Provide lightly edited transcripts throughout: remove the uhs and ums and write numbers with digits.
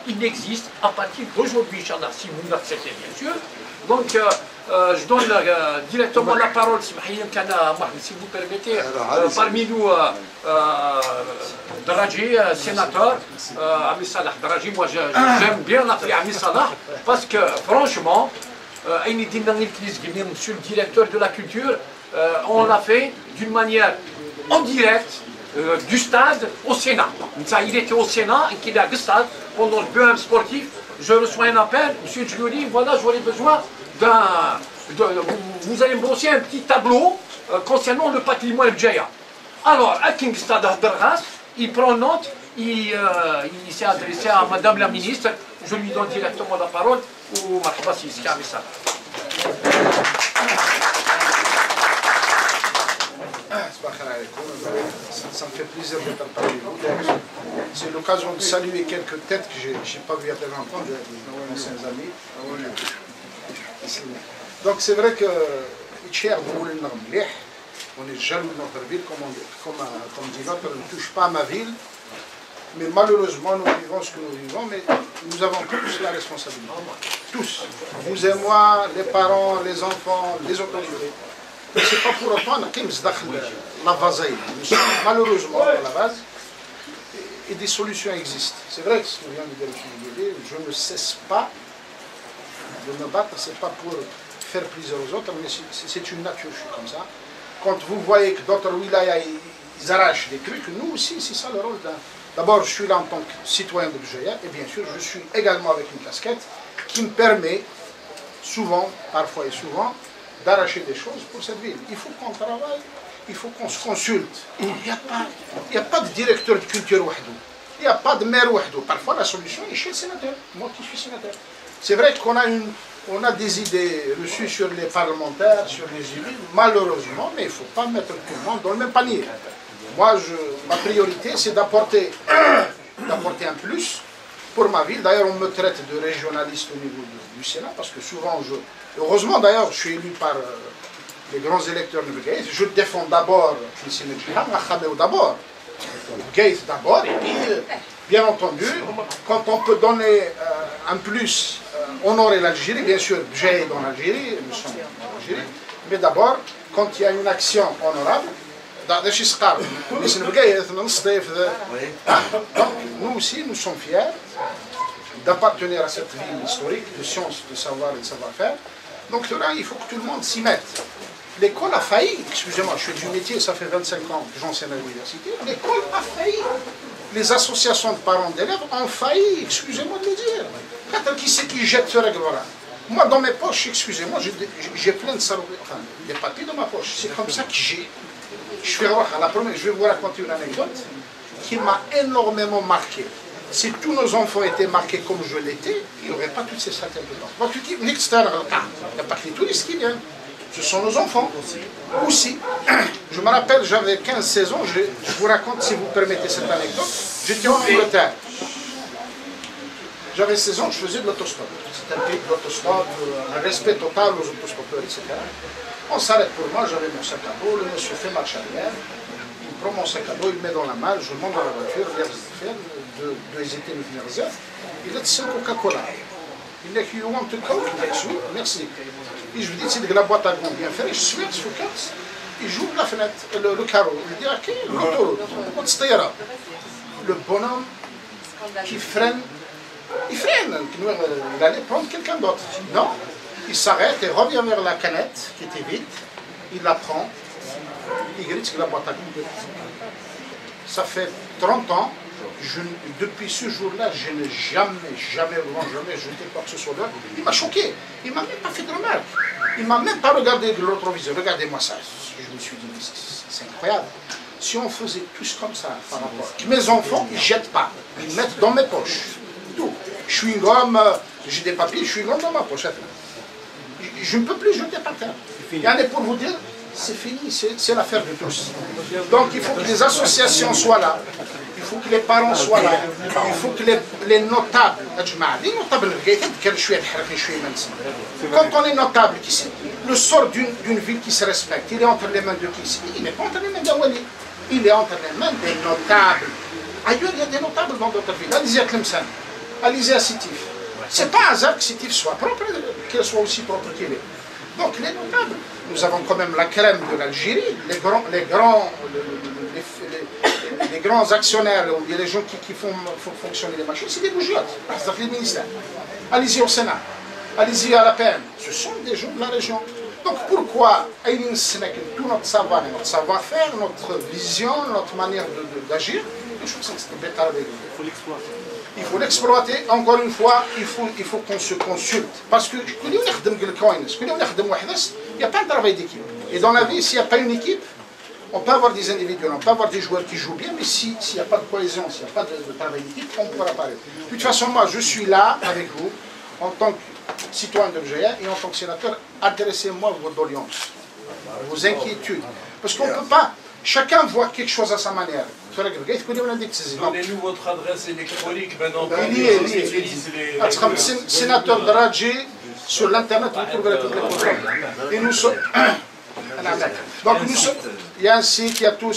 il existe à partir d'aujourd'hui, Inch'Allah, si vous l'acceptez bien sûr. Donc, je donne directement la parole, si vous permettez, parmi nous, Draji, sénateur, Ami Salah Draji. Moi, j'aime bien l'appeler Ami Salah, parce que, franchement, monsieur le directeur de la culture, on l'a fait d'une manière en direct, du stade au Sénat. Il était au Sénat, et qu'il a le stade, pendant le BEM sportif. Je reçois un appel, monsieur Djouli, voilà, j'aurais besoin d'un... Vous allez me brosser un petit tableau concernant le patrimoine Djaya. Alors, à King Stade Darras, il prend note, il s'est adressé à madame la ministre, je lui donne directement la parole, ou marhaba si c'est ça. Ça me fait plaisir d'être parmi vous. C'est l'occasion de saluer quelques têtes que je n'ai pas vu à très longtemps, de nos anciens amis. Donc c'est vrai que on est jaloux de notre ville, comme dit l'autre, on ne touche pas à ma ville. Mais malheureusement, nous vivons ce que nous vivons, mais nous avons tous la responsabilité. Tous. Vous et moi, les parents, les enfants, les autorités. Mais ce n'est pas pour autant la vasaille. Malheureusement, à la base, et des solutions existent. C'est vrai que ce que vient de dire le Philippe, je ne cesse pas de me battre, ce n'est pas pour faire plaisir aux autres, mais c'est une nature, je suis comme ça. Quand vous voyez que d'autres wilayas, ils arrachent des trucs, nous aussi, c'est ça le rôle d'un... D'abord, je suis là en tant que citoyen de Bjaya, et bien sûr, je suis également avec une casquette qui me permet, souvent, parfois et souvent, d'arracher des choses pour cette ville. Il faut qu'on travaille, il faut qu'on se consulte. Il n'y a pas de directeur de culture wahdo. Il n'y a pas de maire wahdo. Parfois, la solution est chez le sénateur. Moi qui suis sénateur. C'est vrai qu'on a des idées reçues sur les parlementaires, sur les élus, malheureusement, mais il ne faut pas mettre tout le monde dans le même panier. Moi, ma priorité, c'est d'apporter un plus pour ma ville. D'ailleurs, on me traite de régionaliste au niveau du Sénat, parce que souvent, heureusement d'ailleurs, je suis élu par les grands électeurs de Bgaïth. Je défends d'abord d'abord, Bgaïth d'abord, et puis, bien entendu, quand on peut donner un plus, honorer l'Algérie, bien sûr, Bgaïth est dans l'Algérie, nous sommes en Algérie, mais d'abord, quand il y a une action honorable, donc nous aussi, nous sommes fiers d'appartenir à cette ville historique de science, de savoir et de savoir-faire. Donc là, il faut que tout le monde s'y mette. L'école a failli, excusez-moi, je fais du métier, ça fait 25 ans que j'enseigne à l'université, l'école a failli. Les associations de parents d'élèves ont failli, excusez-moi de le dire. Qui c'est qui jette ce règlement-là? Moi, dans mes poches, excusez-moi, j'ai plein de saloperies, enfin, des papiers dans ma poche. C'est comme ça que j'ai... Je vais vous raconter une anecdote qui m'a énormément marqué. Si tous nos enfants étaient marqués comme je l'étais, il n'y aurait pas toutes ces sacs importantes. Il n'y a pas que les touristes qui viennent. Ce sont nos enfants aussi. Je me rappelle, j'avais 15-16 ans, je vous raconte, si vous permettez cette anecdote, j'étais en Angleterre. J'avais 16 ans, je faisais de l'autostop. C'était un pays de l'autostop, un respect total aux autostoppeurs, etc. On s'arrête pour moi, j'avais mon sac à dos, le monsieur fait marche arrière, il prend mon sac à dos, il le met dans la malle, je monte dans la voiture, deux hésiter me venir il dit c'est Coca-Cola. Il dit you want to Coke? Oui, merci. Et je lui dis c'est de la boîte à gants bien faite, je suis il j'ouvre la fenêtre, le carreau, il dit ok, l'autoroute, le bonhomme qui freine, il allait prendre quelqu'un d'autre. Non. Il s'arrête et revient vers la canette qui était vide, il la prend, il grille la boîte à gants. Ça fait 30 ans, depuis ce jour-là, je n'ai jamais jeté quoi que ce soit là. Il m'a choqué, il ne m'a même pas fait de remarque, il ne m'a même pas regardé de l'autre viseur. Regardez-moi ça, je me suis dit, c'est incroyable. Si on faisait tous comme ça, par rapport à mes enfants, ils ne jettent pas, ils mettent dans mes poches, tout. Chewing-gum, j'ai des papiers, chewing-gum dans ma poche. Je ne peux plus jeter par terre. Et pour vous dire, c'est fini, c'est l'affaire de tous. Donc il faut que les associations soient là, il faut que les parents soient là, il faut que les notables, quand on est notable, le sort d'une ville qui se respecte, il est entre les mains de qui? Il n'est pas entre les mains d'Awali, il est entre les mains des notables. Ailleurs, il y a des notables dans d'autres villes. Allez-y à Sétif. C'est pas un hasard que Sétif soit propre, qu'elle soit aussi propre qu'elle est. Donc les notables, nous avons quand même la crème de l'Algérie, les grands actionnaires, ou bien les gens qui font fonctionner les machines, c'est des bougiottes, c'est-à-dire les ministères. Allez-y au Sénat, allez-y à la PM, ce sont des gens de la région. Donc pourquoi tout notre savoir, notre savoir-faire, notre vision, notre manière d'agir, je trouve que c'est bétar avec nous. Il faut l'exploiter. Il faut l'exploiter, encore une fois, il faut qu'on se consulte. Parce que il n'y a pas de travail d'équipe. Et dans la vie, s'il n'y a pas une équipe, on peut avoir des individus, on peut avoir des joueurs qui jouent bien, mais s'il n'y a pas de cohésion, s'il n'y a pas de travail d'équipe, on ne pourra pas aller. De toute façon, moi, je suis là avec vous, en tant que citoyen de l'Algérie et en tant que sénateur, adressez-moi vos doléances, vos inquiétudes. Parce qu'on ne peut pas, chacun voit quelque chose à sa manière. Donnez-nous votre adresse électronique maintenant. Sénateur Dradji, sur l'internet, vous trouverez toutes les photos. Et nous sommes. Donc il y a un site, il y a tout.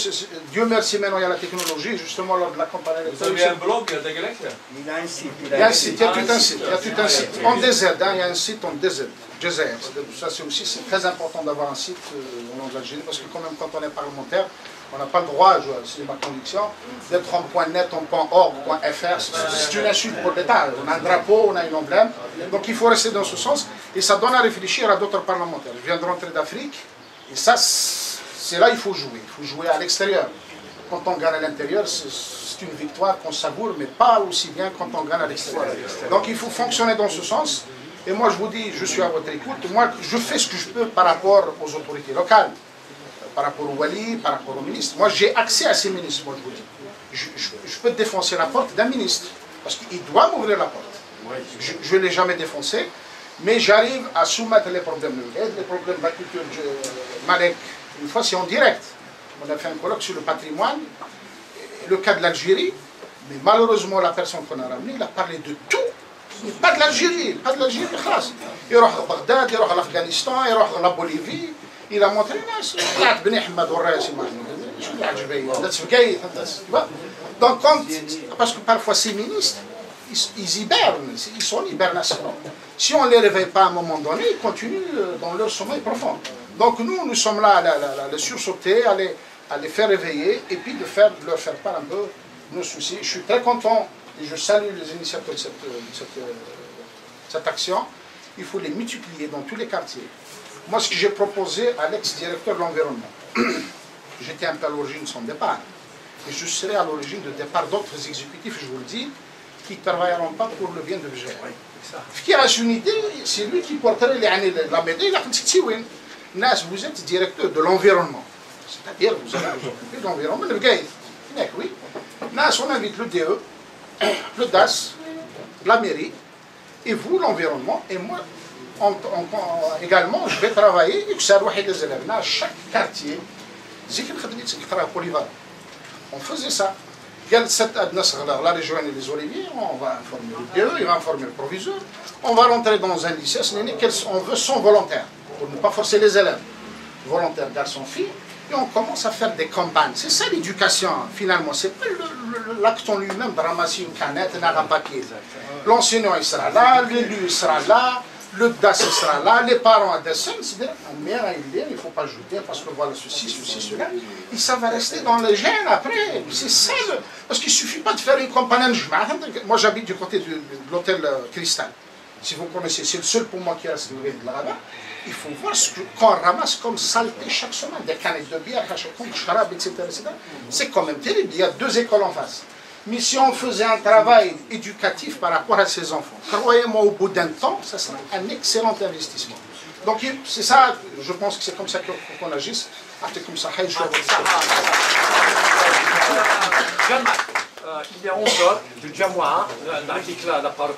Dieu merci, maintenant il y a la technologie, justement lors de la campagne électorale. Vous avez un blog, Il a un site. Il y a un site, il y a tout un site. Il y a tout un site. En DZ, il y a un site en DZ. Ça c'est aussi très important d'avoir un site au nom de l'Algérie, parce que quand même quand on est parlementaire, on n'a pas le droit, c'est ma conviction, d'être en .net, en .org, .fr. C'est une insulte pour l'État. On a un drapeau, on a un emblème. Donc il faut rester dans ce sens. Et ça donne à réfléchir à d'autres parlementaires. Je viens de rentrer d'Afrique. Et ça, c'est là qu'il faut jouer. Il faut jouer à l'extérieur. Quand on gagne à l'intérieur, c'est une victoire qu'on savoure, mais pas aussi bien quand on gagne à l'extérieur. Donc il faut fonctionner dans ce sens. Et moi, je vous dis, je suis à votre écoute. Moi, je fais ce que je peux par rapport aux autorités locales. Par rapport au Wali, par rapport au ministre. Moi, j'ai accès à ces ministres, moi, je vous dis. Je peux défoncer la porte d'un ministre, parce qu'il doit m'ouvrir la porte. Je ne l'ai jamais défoncé, mais j'arrive à soumettre les problèmes de l'aide, les problèmes de la culture Malek. Une fois, c'est en direct. On a fait un colloque sur le patrimoine, le cas de l'Algérie, mais malheureusement, la personne qu'on a ramenée, il a parlé de tout, mais pas de l'Algérie. Pas de l'Algérie, il va à Bagdad, il va à l'Afghanistan, il va à la Bolivie. Il a montré donc parce que parfois ces ministres, ils hibernent, ils sont en hibernation. Si on ne les réveille pas à un moment donné, ils continuent dans leur sommeil profond. Donc nous sommes là à les sursauter, à les faire réveiller et puis de leur faire part un peu nos soucis. Je suis très content et je salue les initiateurs de cette action. Il faut les multiplier dans tous les quartiers. Moi, ce que j'ai proposé à l'ex-directeur de l'environnement, j'étais un peu à l'origine de son départ, et je serai à l'origine de départ d'autres exécutifs, je vous le dis, qui ne travailleront pas pour le bien de l'Algérie. Qui a une idée, c'est lui qui porterait la médaille, vous êtes directeur de l'environnement, c'est-à-dire vous allez vous occuper de l'environnement, oui. On invite le DE, le DAS, la mairie, et vous, l'environnement, et moi, également, je vais travailler et que ça doit être les élèves. À chaque quartier, on faisait ça. La région et les oliviers, on va informer le DE, il va informer le proviseur. On va rentrer dans un lycée, on veut 100 volontaires, pour ne pas forcer les élèves. Volontaires garçons-filles, et on commence à faire des campagnes. C'est ça l'éducation, finalement. C'est pas l'acte en lui-même de ramasser une canette et un papier. L'enseignant, il sera là, l'élu, il sera là. Le DAS sera là, les parents à dessin, c'est-à-dire un maire à il ne faut pas jeter parce que voilà ceci, cela. Et ça va rester dans les gènes après. C'est ça, parce qu'il ne suffit pas de faire une campagne. Moi j'habite du côté de l'hôtel Cristal. Si vous connaissez, c'est le seul pour moi qui reste là-bas. Il faut voir ce qu'on ramasse comme saleté chaque semaine, des canettes de bière, etc. C'est quand même terrible, il y a 2 écoles en face. Mais si on faisait un travail éducatif par rapport à ces enfants, croyez-moi, au bout d'un temps, ça sera un excellent investissement. Donc c'est ça, je pense que c'est comme ça qu'on agisse. Il y a 11 heures, du Djamoua, l'article, la parole